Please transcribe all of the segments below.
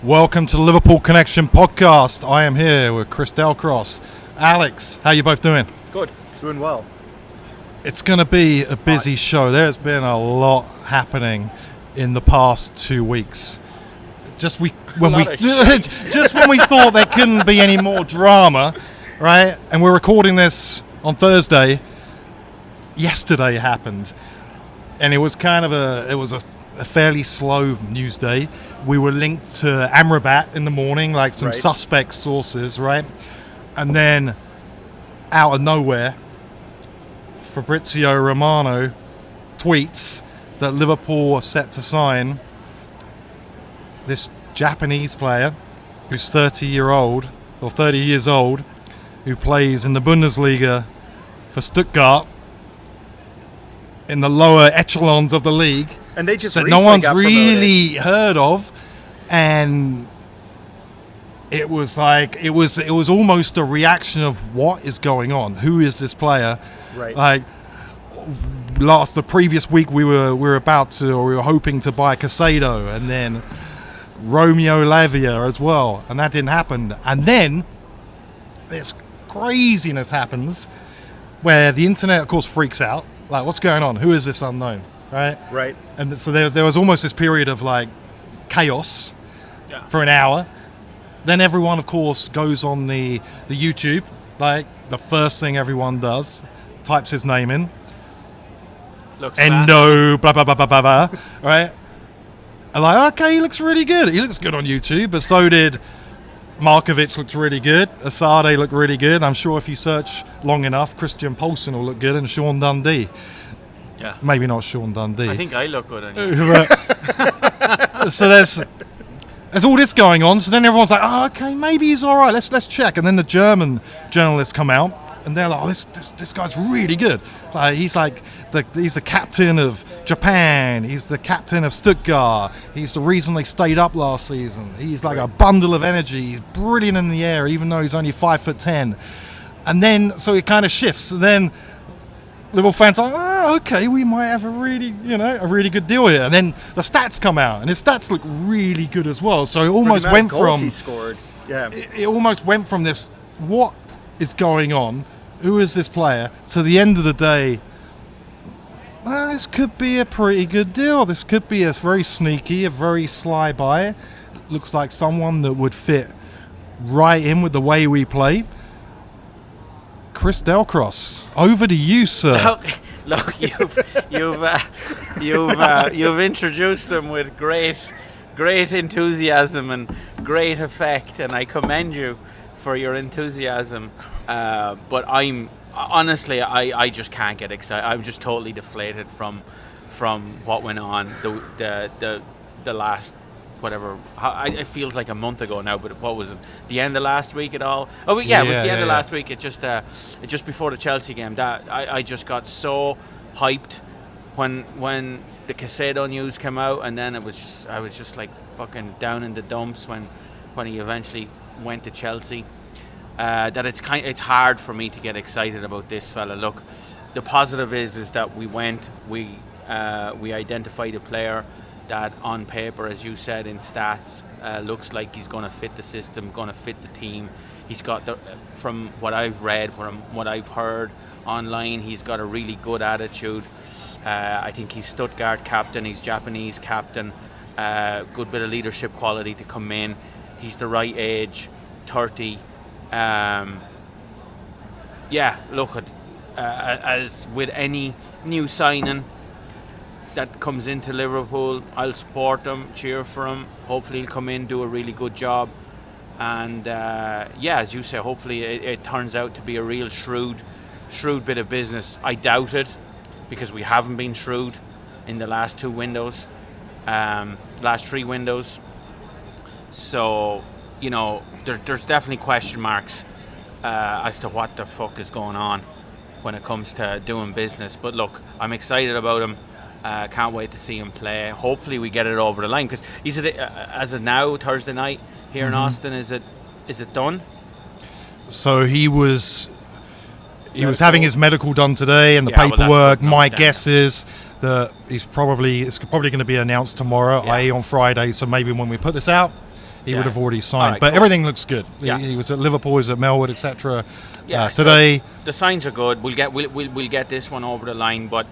Welcome to the Liverpool Connection podcast. I am here with Chris Delcross. Alex, how you both doing? Good. Doing well. It's going to be a busy show. There's been a lot happening in the past 2 weeks. Just when we thought there couldn't be any more drama, right? And we're recording this on Thursday. Yesterday happened, and it was a fairly slow news day. We were linked to Amrabat in the morning, like some suspect sources, right? And then, out of nowhere, Fabrizio Romano tweets that Liverpool are set to sign this Japanese player who's 30 years old, who plays in the Bundesliga for Stuttgart, in the lower echelons of the league, and they just that no one's really heard of. And it was almost a reaction of what is going on? Who is this player? Right. Like the previous week we were hoping to buy Casado, and then Romeo Lavia as well, and that didn't happen. And then this craziness happens where the internet, of course, freaks out. Like, what's going on? Who is this unknown? Right. Right. And so there was almost this period of like chaos for an hour. Then everyone, of course, goes on the YouTube. Like, the first thing everyone does, types his name in. Looks Endo, blah, blah, blah, blah, blah, blah. Right? And like, okay, he looks really good. He looks good on YouTube. But so did Markovic, looked really good. Asade looked really good. I'm sure if you search long enough, Christian Poulsen will look good, and Sean Dundee. Yeah. Maybe not Sean Dundee. I think I look good on you. So there's all this going on. So then everyone's like, oh, okay, maybe he's all right. Let's check. And then the German journalists come out, and they're like, oh, this guy's really good. Like, he's the captain of Japan. He's the captain of Stuttgart. He's the reason they stayed up last season. He's like a bundle of energy. He's brilliant in the air, even though he's only 5'10". And then so it kind of shifts. And then Liverpool fans are like, oh, okay, we might have a really good deal here. And then the stats come out, and his stats look really good as well. So it almost went from he scored. Yeah. It almost went from this, what is going on? Who is this player? To the end of the day, this could be a pretty good deal. This could be a very sneaky, a very sly buy. Looks like someone that would fit right in with the way we play. Chris Delcross, over to you, sir. Look, you've introduced them with great enthusiasm and great effect, and I commend you for your enthusiasm. But I just can't get excited. I'm just totally deflated from what went on the last. Whatever, it feels like a month ago now, but what was it? The end of last week at all? Oh, yeah, it was the end of last week. It just before the Chelsea game. That I just got so hyped when the Casado news came out, and then I was just like fucking down in the dumps when he eventually went to Chelsea. That it's hard for me to get excited about this fella. Look, the positive is that we identified a player that on paper, as you said, in stats, looks like he's going to fit the system, going to fit the team. He's got, from what I've read, from what I've heard online, he's got a really good attitude. I think he's Stuttgart captain, he's Japanese captain, good bit of leadership quality to come in. He's the right age, 30. Look, as with any new signing that comes into Liverpool, I'll support him, cheer for him. Hopefully he'll come in, do a really good job, and as you say, hopefully it turns out to be a real shrewd bit of business. I doubt it, because we haven't been shrewd in the last two windows, last three windows. So, there's definitely question marks as to what the fuck is going on when it comes to doing business. But look, I'm excited about him. Can't wait to see him play. Hopefully we get it over the line, because as of now, Thursday night here in Austin, is it done? So he was having his medical done today, and the paperwork. My guess is that it's probably going to be announced tomorrow, i.e. on Friday. So maybe when we put this out, he would have already signed. Right, but cool. everything looks good. Yeah. He was at Liverpool, he was at Melwood, etc. Yeah, today. so the signs are good. We'll get this one over the line, but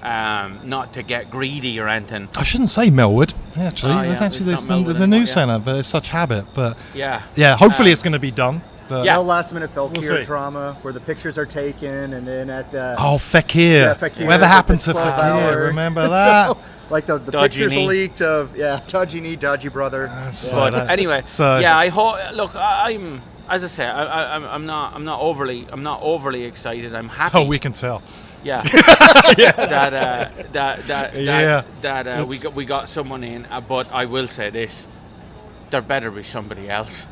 not to get greedy or anything. I shouldn't say Melwood, actually. Oh, yeah, It's actually it's not Melwood the new anymore, yeah. centre, but it's such habit. But Yeah. hopefully it's going to be done. But Yeah. No last minute We'll Felkir see. drama where the pictures are taken and then at the Fekir. Yeah, Fekir, Whatever like happened the to 12 Fekir? hour. Remember that? So, like the Dodgy pictures knee. leaked of dodgy knee, dodgy brother. But anyway, So- I hope. Look, I'm as I say, I'm not overly excited. I'm happy. Oh, we can tell. Yeah. That we got someone in, but I will say this: there better be somebody else.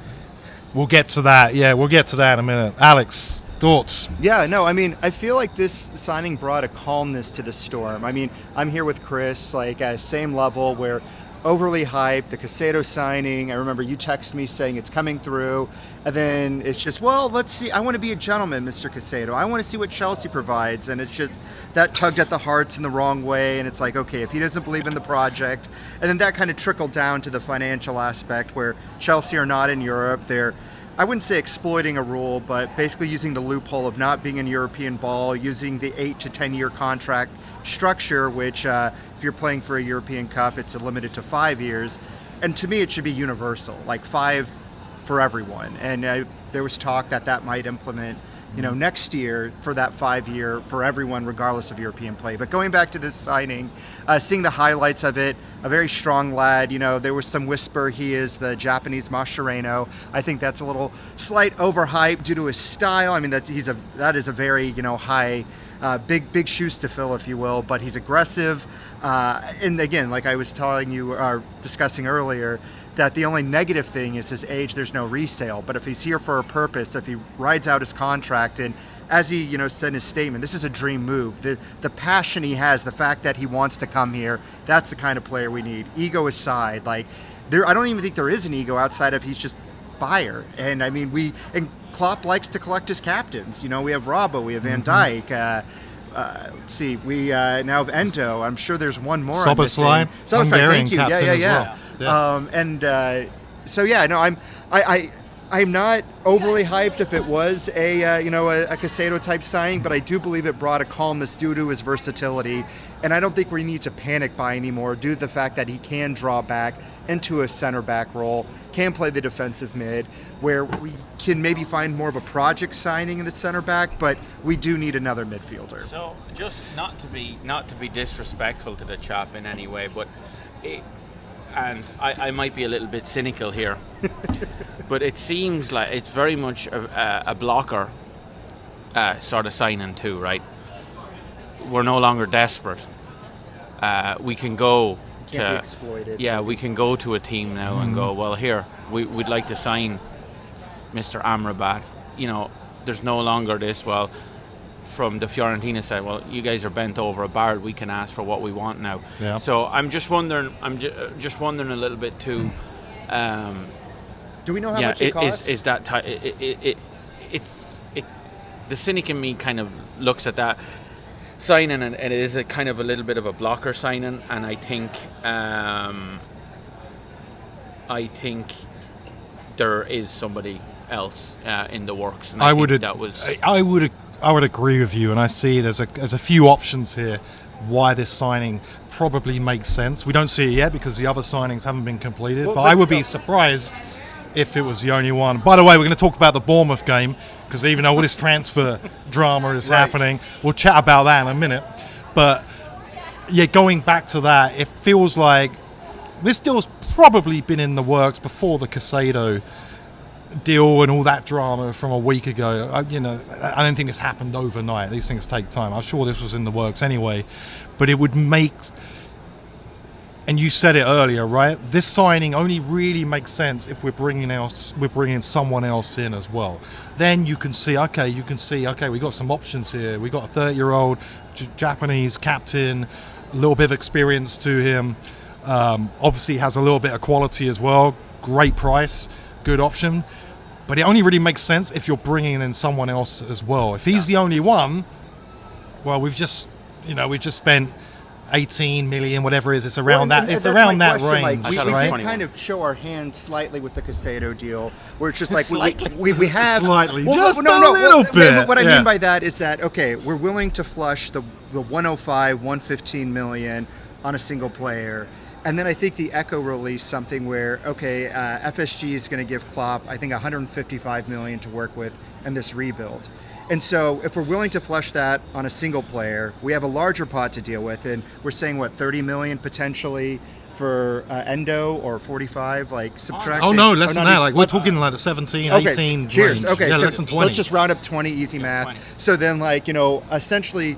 We'll get to that. Yeah, we'll get to that in a minute. Alex, thoughts? Yeah, no, I mean, I feel like this signing brought a calmness to the storm. I mean, I'm here with Chris, like, at the same level where overly hyped, the Caicedo signing, I remember you texted me saying it's coming through, and then it's just, well, let's see, I want to be a gentleman, Mr. Caicedo. I want to see what Chelsea provides, and it's just, that tugged at the hearts in the wrong way, and it's like, okay, if he doesn't believe in the project, and then that kind of trickled down to the financial aspect where Chelsea are not in Europe, they're, I wouldn't say exploiting a rule, but basically using the loophole of not being in European ball, using the 8 to 10 year contract structure, which if you're playing for a European Cup, it's limited to 5 years. And to me, it should be universal, like 5 for everyone. And there was talk that might implement, next year for that 5 year for everyone, regardless of European play. But going back to this signing, seeing the highlights of it, a very strong lad. There was some whisper he is the Japanese Mascherano. I think that's a little slight overhype due to his style. I mean, that is a very high. Big shoes to fill, if you will, but he's aggressive. And again, like I was telling you, discussing earlier, that the only negative thing is his age, there's no resale. But if he's here for a purpose, if he rides out his contract, and as he said in his statement, this is a dream move. The passion he has, the fact that he wants to come here, that's the kind of player we need. Ego aside, I don't even think there is an ego outside of he's just buyer. And I mean, and Klopp likes to collect his captains. We have Robbo, we have Van Dijk. Let's see, we now have Endo. I'm sure there's one more. Soboslai, Thank you. captain Yeah. as well. I'm not overly hyped if it was a Caicedo type signing, but I do believe it brought a calmness due to his versatility, and I don't think we need to panic buy anymore due to the fact that he can draw back into a center back role, can play the defensive mid, where we can maybe find more of a project signing in the center back, but we do need another midfielder. So, just not to be disrespectful to the chap in any way, but and I might be a little bit cynical here, but it seems like it's very much a blocker sort of signing too, right? We're no longer desperate. We can go Can't be exploited. Yeah, we can go to a team now and go, well, here, we'd like to sign Mr. Amrabat. There's no longer this, well, from the Fiorentina side, well, you guys are bent over a barrel, we can ask for what we want now. Yeah. So I'm just wondering just wondering a little bit too, Do we know how much it costs? is that the cynic in me kind of looks at that signing, and it is a kind of a little bit of a blocker signing, and I think there is somebody else in the works, and I would agree with you, and I see it as a few options here why this signing probably makes sense. We don't see it yet because the other signings haven't been completed, but I would be surprised if it was the only one. By the way, we're going to talk about the Bournemouth game, because even though all this transfer drama is happening, we'll chat about that in a minute. But yeah, going back to that, it feels like this deal's probably been in the works before the Caicedo deal and all that drama from a week ago. I don't think this happened overnight. These things take time. I'm sure this was in the works anyway, but it would make, and you said it earlier, right? This signing only really makes sense if we're bringing someone else in as well. Then you can see, okay, we got some options here. We got a 30-year-old Japanese captain, a little bit of experience to him. Obviously has a little bit of quality as well. Great price, good option. But it only really makes sense if you're bringing in someone else as well. If he's the only one, well, we've just spent 18 million, whatever it is. It's around that. It's that's around my that question, range. Like, we thought it was did 21. kind of show our hand slightly with the Casado deal, where it's just like Slightly? we have Slightly. Well, Just no, a no, little bit. What I Yeah. mean by that is that okay, we're willing to flush the 105, 115 million on a single player. And then I think the Echo released something where, okay, FSG is going to give Klopp, I think, 155 million to work with in this rebuild. And so if we're willing to flush that on a single player, we have a larger pot to deal with. And we're saying, 30 million potentially for Endo, or 45, like subtracting. Oh no, less than not that. even- Like we're talking like the 17, Okay, 18 cheers. range. Okay, Yeah, so less than 20. let's just round up 20, easy math. 20. So then, essentially,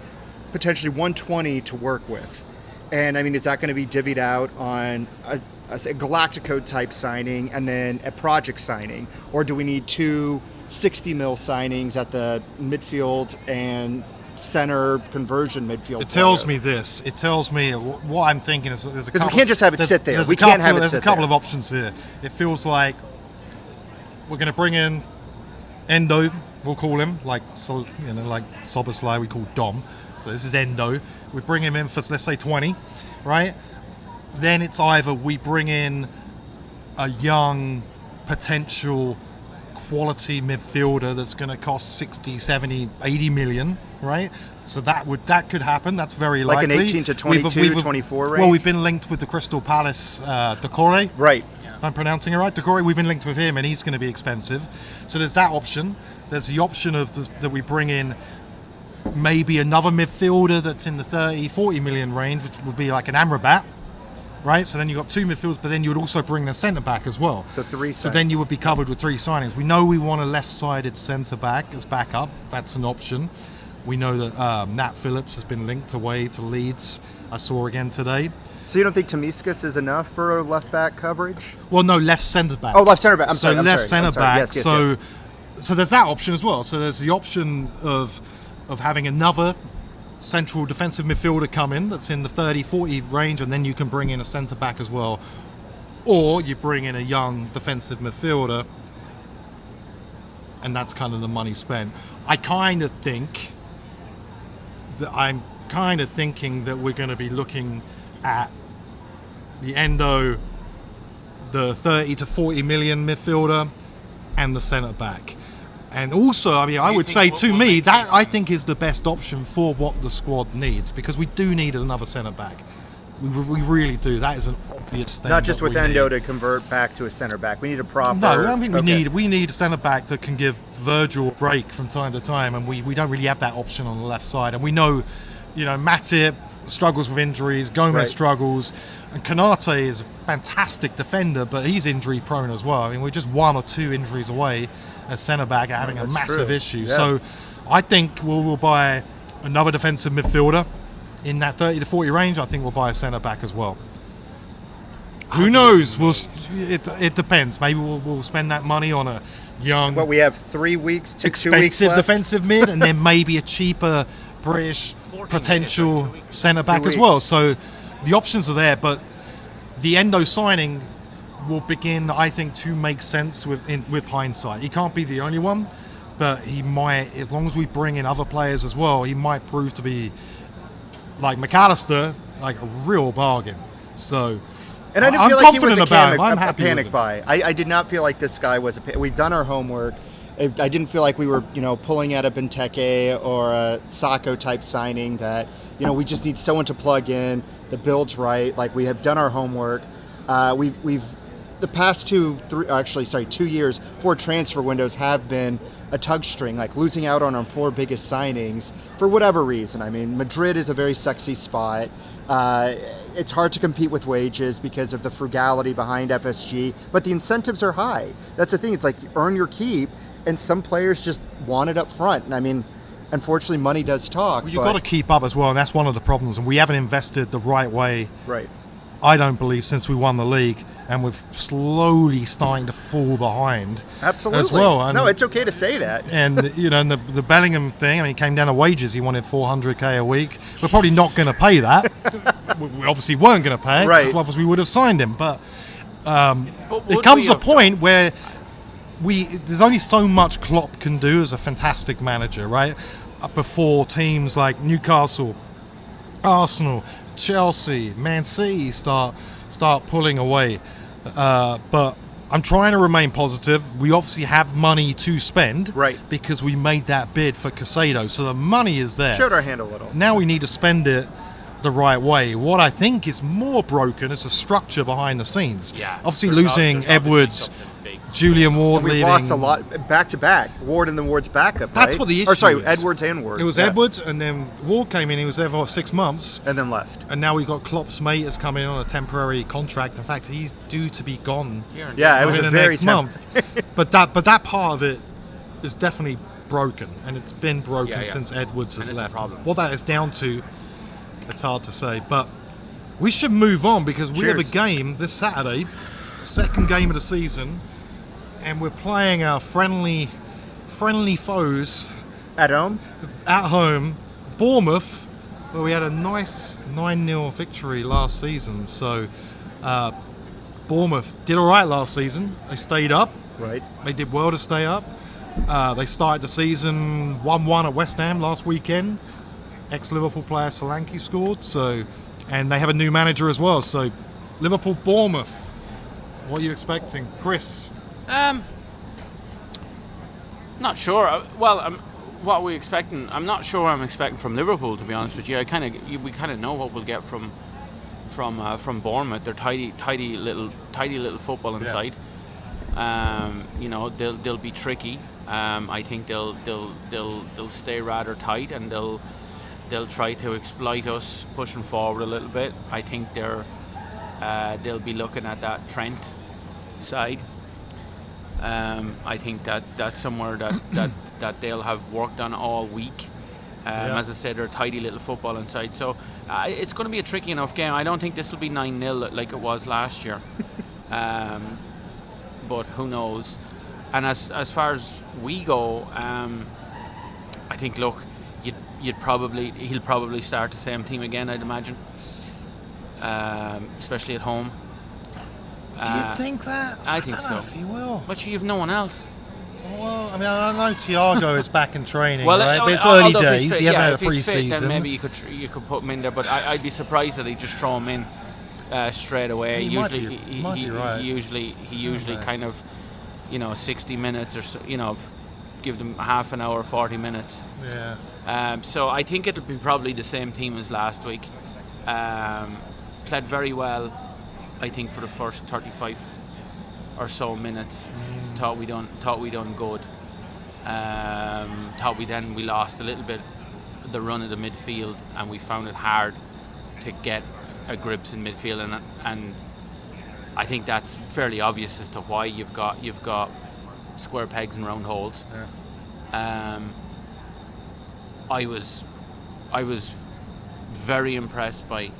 potentially 120 to work with. And I mean, is that going to be divvied out on a Galactico type signing and then a project signing? Or do we need two 60 mil signings at the midfield and center conversion midfield? It tells me this. It tells me what I'm thinking is there's a couple. we can't just have it sit there. There's We a couple, can't have it There's sit a couple there. of options here. It feels like we're going to bring in Endo. We'll call him like Soboslai. We call Dom. So this is Endo. We bring him in for, let's say, 20, right? Then it's either we bring in a young potential quality midfielder that's going to cost 60, 70, 80 million, right? So that could happen. That's very Like an likely. 18 to 22, 24 range? Well, we've been linked with the Crystal Palace Decore. Right. I'm pronouncing it right. Decore, we've been linked with him, and he's going to be expensive. So there's that option. There's the option of that we bring in maybe another midfielder that's in the 30, 40 million range, which would be like an Amrabat, right? So then you've got two midfielders, but then you would also bring the centre back as well. So three So signings. then you would be covered with three signings. We know we want a left-sided centre back as backup. That's an option. We know that Nat Phillips has been linked away to Leeds. I saw again today. So you don't think Tomiskas is enough for left back coverage? Well, no, left centre back. Oh, left centre back. I'm so sorry. left centre back. Yes, yes, so, yes. so there's that option as well. So there's the option of having another central defensive midfielder come in that's in the 30, 40 range, and then you can bring in a centre back as well. Or you bring in a young defensive midfielder, and that's kind of the money spent. I'm kind of thinking that we're going to be looking at the Endo, the 30 to 40 million midfielder, and the centre back. And also, I mean, I would say to me that I think is the best option for what the squad needs, because we do need another centre back. We really do. That is an obvious thing. Not just that with we Endo need. to convert back to a center back. We need a proper. No, I don't think okay. we need a centre back that can give Virgil a break from time to time, and we don't really have that option on the left side. And we know, Matip struggles with injuries, Gomez Right. struggles, and Konate is a fantastic defender, but he's injury prone as well. I mean, we're just one or two injuries away as centre back having a That's massive true. issue. Yeah. So I think we'll buy another defensive midfielder in that 30 to 40 range. I think we'll buy a centre back as well. Who knows? It depends. Maybe we'll spend that money on a young, But we have 3 weeks to 2 weeks expensive left. defensive mid, and then maybe a cheaper British 14 potential days, 2 weeks. centre back 2 as well. weeks. So the options are there, but the Endo signing will begin, I think, to make sense with hindsight. He can't be the only one, but he might, as long as we bring in other players as well, he might prove to be, like McAllister, like a real bargain. So And I didn't I'm feel like he was confident a, about him. I'm a happy with panic him. buy. I did not feel like this guy was we've done our homework. I didn't feel like we were, pulling at a Benteke or a Sacco type signing that, we just need someone to plug in. The build's right. Like, we have done our homework. We've the past 2 years, 4 transfer windows have been a tug string, like losing out on our 4 biggest signings for whatever reason. I mean, Madrid is a very sexy spot. It's hard to compete with wages because of the frugality behind FSG, but the incentives are high. That's the thing. It's like earn your keep, and some players just want it up front. And I mean, unfortunately, money does talk. Well, you've got to keep up as well, and that's one of the problems. And we haven't invested the right way, right. I don't believe, since we won the league, and we're slowly starting to fall behind. Absolutely. As well. And, no, it's okay to say that. and and the Bellingham thing, I mean, it came down to wages. He wanted 400k a week. We're probably not going to pay that. We obviously weren't going to pay it, 'cause Right. otherwise we would have signed him. But But it would comes we a have point where there's only so much Klopp can do as a fantastic manager, right? Before teams like Newcastle Arsenal, Chelsea, Man City start pulling away. But I'm trying to remain positive. We obviously have money to spend, Right. Because we made that bid for Casado, so the money is there. Showed our hand a little. Now we need to spend it the right way. What I think is more broken is the structure behind the scenes. Yeah, Obviously there's losing obviously Edwards, something big. Julian Ward We leaving. lost a lot back to back. Ward and then Ward's backup. That's right? what the issue Or sorry, is. Edwards and Ward. It was Yeah. Edwards, and then Ward came in. He was there for 6 months, And then left. and now we got Klopp's mate has come in on a temporary contract. In fact, he's due to be gone Yeah, it was within a the very next month. but that part of it is definitely broken, and it's been broken Yeah, yeah. since Edwards has And it's a left. problem. What that is down to, it's hard to say. But we should move on because we have a Cheers. game this Saturday, second game of the season, and we're playing our friendly foes At home? at home, Bournemouth, where we had a nice 9-0 victory last season. So Bournemouth did all right last season. They stayed up. Right. They did well to stay up. They started the season 1-1 at West Ham last weekend. Ex-Liverpool player Solanke scored. And they have a new manager as well. So Liverpool-Bournemouth. What are you expecting? Chris? Not sure. What are we expecting? I'm not sure what I'm expecting from Liverpool, to be honest with you. We kind of know what we'll get from Bournemouth. They're tidy little football inside. They'll be tricky. I think they'll stay rather tight, and they'll try to exploit us pushing forward a little bit. I think they'll be looking at that Trent side. I think that's somewhere that they'll have worked on all week. As I said, they're a tidy little football inside. So it's going to be a tricky enough game. I don't think this will be 9-0 like it was last year. But who knows? And as far as we go, I think, look, he'll probably start the same team again, I'd imagine, especially at home. Do you think that? I think don't know so. if he will. But you have no one else. Well, I mean, I know Thiago is back in training, Well, right? But it's early although if he's days. fit, He hasn't had a if he's fit, pre-season. then maybe you could put him in there. But I'd be surprised that he just throw him in straight away. He might be right. He usually kind of, 60 minutes or so, give them half an hour, 40 minutes. Yeah. So I think it'll be probably the same team as last week. Played very well, I think, for the first 35 or so minutes. Thought we done good. Thought we lost a little bit the run of the midfield, and we found it hard to get a grips in midfield, and I think that's fairly obvious as to why you've got square pegs and round holes. Yeah. I was very impressed by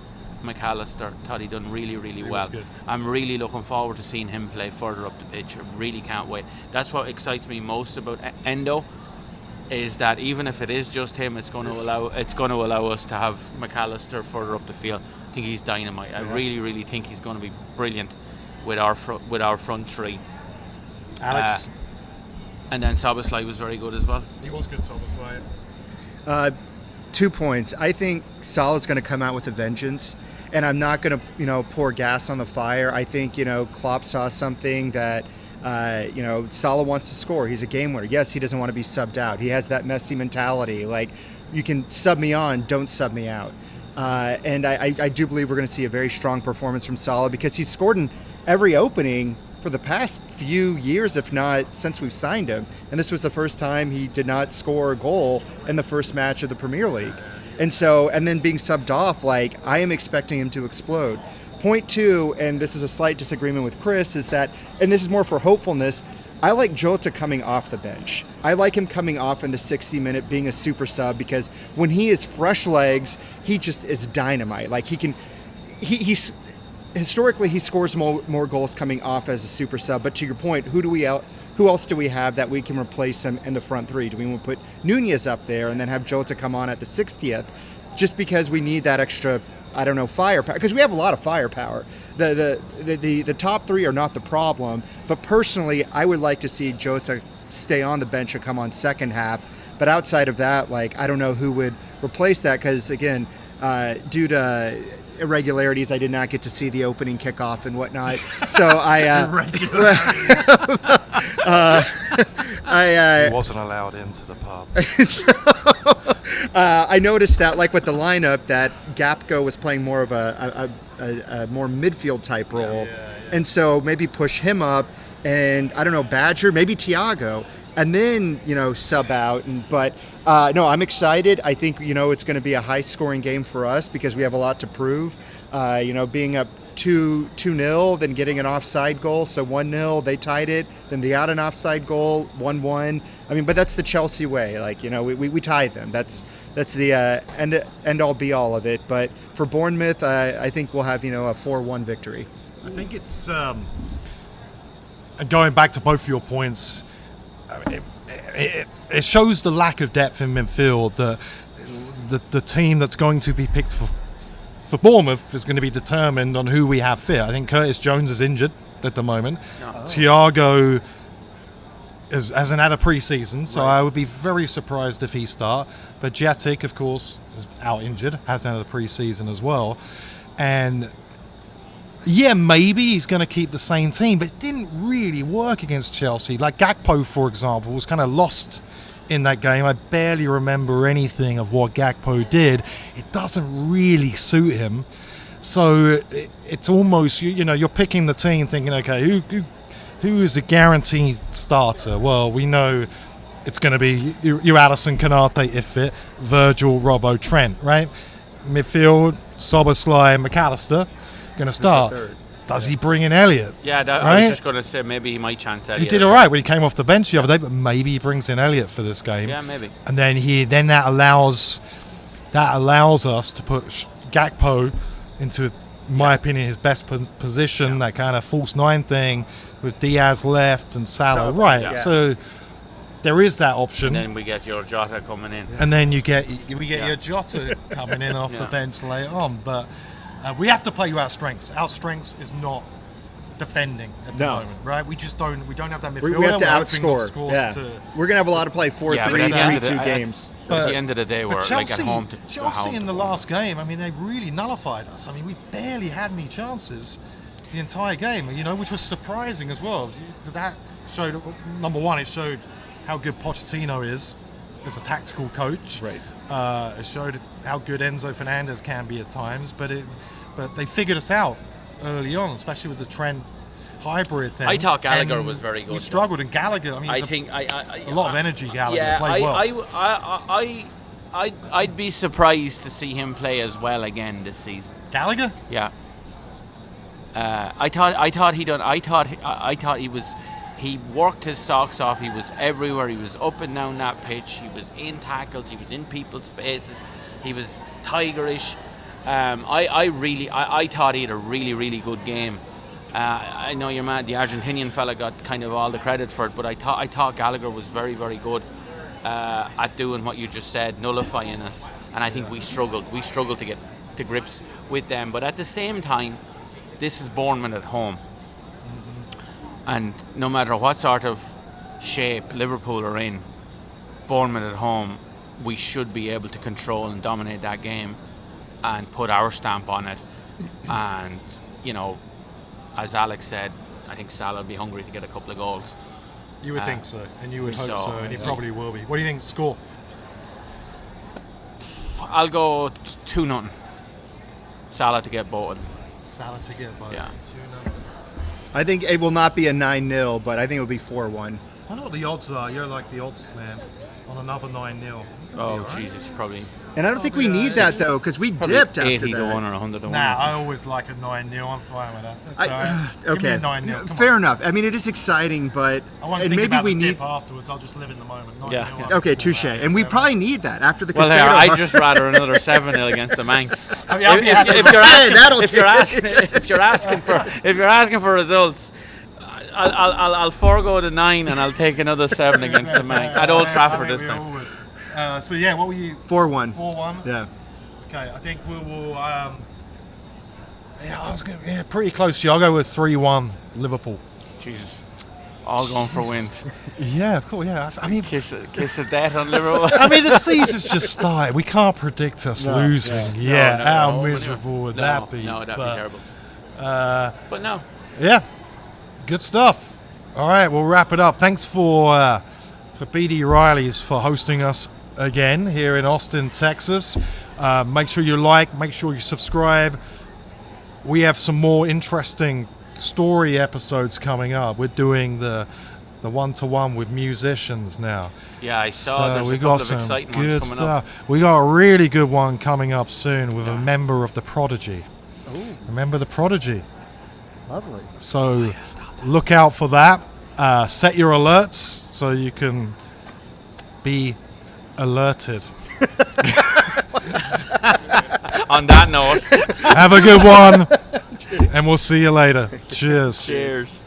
McAllister. Thought he done really, really well. was good. I'm really looking forward to seeing him play further up the pitch. I really can't wait. That's what excites me most about Endo, is that even if it is just him, it's going to allow us to have McAllister further up the field. I think he's dynamite. I really, really think he's going to be brilliant with our front three. Alex? And then Szoboszlai was very good as well. He was good, Szoboszlai. 2 points. I think Salah's going to come out with a vengeance, and I'm not going to, pour gas on the fire. I think, Klopp saw something that, Salah wants to score. He's a game winner. Yes, he doesn't want to be subbed out. He has that Messi mentality. Like, you can sub me on, don't sub me out. And I do believe we're going to see a very strong performance from Salah, because he's scored in every opening for the past few years, if not since we've signed him. And this was the first time he did not score a goal in the first match of the Premier League. And then being subbed off, I am expecting him to explode. Point two, and this is a slight disagreement with Chris, is that, and this is more for hopefulness, I like Jota coming off the bench. I like him coming off in the 60-minute, being a super sub, because when he is fresh legs, he just is dynamite. He's historically, he scores more goals coming off as a super sub. But to your point, who else do we have that we can replace him in the front three? Do we want to put Nunez up there and then have Jota come on at the 60th, just because we need that extra, firepower? Because we have a lot of firepower. The top three are not the problem. But personally, I would like to see Jota stay on the bench and come on second half. But outside of that, I don't know who would replace that, because again, due to irregularities, I did not get to see the opening kickoff and whatnot. So He wasn't allowed into the pub. I noticed that, like with the lineup, that Gapko was playing more of a more midfield type role, and so maybe push him up, and I don't know, Badger, maybe Thiago, and then sub out. But no, I'm excited. I think it's going to be a high scoring game for us because we have a lot to prove. Being up 2-0, then getting an offside goal, so 1-0, they tied it, then they got an offside goal, 1-1. I mean, but that's the Chelsea way. Like, we tied them. That's the end all be all of it. But for Bournemouth, I think we'll have a 4-1 victory. I think it's going back to both of your points. It shows the lack of depth in midfield. The team that's going to be picked for Bournemouth is going to be determined on who we have fit. I think Curtis Jones is injured at the moment. Thiago hasn't had a pre-season, so I would be very surprised if he start. But Jetic, of course, is out injured, hasn't had a pre-season as well. And yeah, maybe he's going to keep the same team, but it didn't really work against Chelsea. Like Gakpo, for example, was kind of lost in that game. I barely remember anything of what Gakpo did. It doesn't really suit him. So it's almost, you're picking the team thinking, okay, who is a guaranteed starter? Well, we know it's going to be your Alisson, Konate if fit, Virgil, Robbo, Trent, right? Midfield, Szoboszlai, McAllister going to start. Does he bring in Elliott? Yeah, right? I was just going to say maybe he might chance Elliott. He did all right when he came off the bench the other day, but maybe he brings in Elliott for this game. Yeah, maybe. And then that allows us to put Gakpo into, in my opinion, his best position. That kind of false nine thing with Diaz left and Salah right. Yeah. So there is that option. And then we get your Jota coming in. And then we get your Jota coming in off the bench later on, but. We have to play to our strengths. Our strengths is not defending at the moment, right? We just don't. We don't have that midfield. We have to outscore. We're gonna have a lot of play 4-3, 3-2 games. But at the end of the day, we're Chelsea, like at home. Chelsea in the last game, I mean, they really nullified us. I mean, we barely had any chances the entire game. Which was surprising as well. That showed, number one, it showed how good Pochettino is as a tactical coach. Right. It showed how good Enzo Fernandez can be at times, but they figured us out early on, especially with the Trent hybrid thing. I thought Gallagher was very good. We struggled, and Gallagher. I mean, a lot of energy. Gallagher played well. I'd be surprised to see him play as well again this season. Gallagher? Yeah. I thought he was. He worked his socks off. He was everywhere. He was up and down that pitch. He was in tackles. He was in people's faces. He was tigerish. I thought he had a really, really good game. I know you're mad. The Argentinian fella got kind of all the credit for it, but I thought Gallagher was very, very good at doing what you just said, nullifying us. And I think we struggled. We struggled to get to grips with them. But at the same time, this is Bournemouth at home. And no matter what sort of shape Liverpool are in, Bournemouth at home, we should be able to control and dominate that game and put our stamp on it. And, as Alex said, I think Salah will be hungry to get a couple of goals. You would think so, and you would hope so, and he probably will be. What do you think score? I'll go 2-0. Salah to get both. Salah to get both. Yeah. 2-0. I think it will not be a 9-0, but I think it will be 4-1. I know what the odds are. You're like the odds man on another 9-0. Oh, Jesus, probably. And I don't think we need that, though, because we dipped after 80 that. to 1 or 100 to 1. Nah, I always like a 9-0. I'm fine with that. That's all right. Okay. Give me a 9-0. Come Fair on. enough. I mean, it is exciting, but I won't and think maybe about we the need. dip afterwards. I'll just live in the moment. 9-0. Yeah. Okay, touche. And we probably need that after the. Well, Casado. I'd just rather another 7-0 against the Manx. If you're asking for results, I'll forego the 9 and I'll take another 7 against the Manx at Old Trafford this time. So yeah, what were you? 4-1. 4-1. Yeah. Okay, I think we will. Pretty close. I'll go with 3-1 Liverpool. Jesus. all going for wins. Yeah, of course. Yeah, I mean, Kiss of death on Liverpool. I mean, the season's just started. We can't predict us losing. No, Yeah, no, how no, miserable would that be? No, that'd be terrible. But no. Yeah, good stuff. All right, we'll wrap it up. Thanks for BD Riley's for hosting us again here in Austin, Texas. Make sure you like, make sure you subscribe. We have some more interesting story episodes coming up. We're doing the one-to-one with musicians now. Yeah, I saw there's we a couple got of some exciting good ones coming up. stuff. We got a really good one coming up soon with a member of the Prodigy. Ooh, Remember the Prodigy? lovely. So look out for that. Set your alerts so you can be alerted. On that note, Have a good one, and we'll see you later. Cheers. cheers.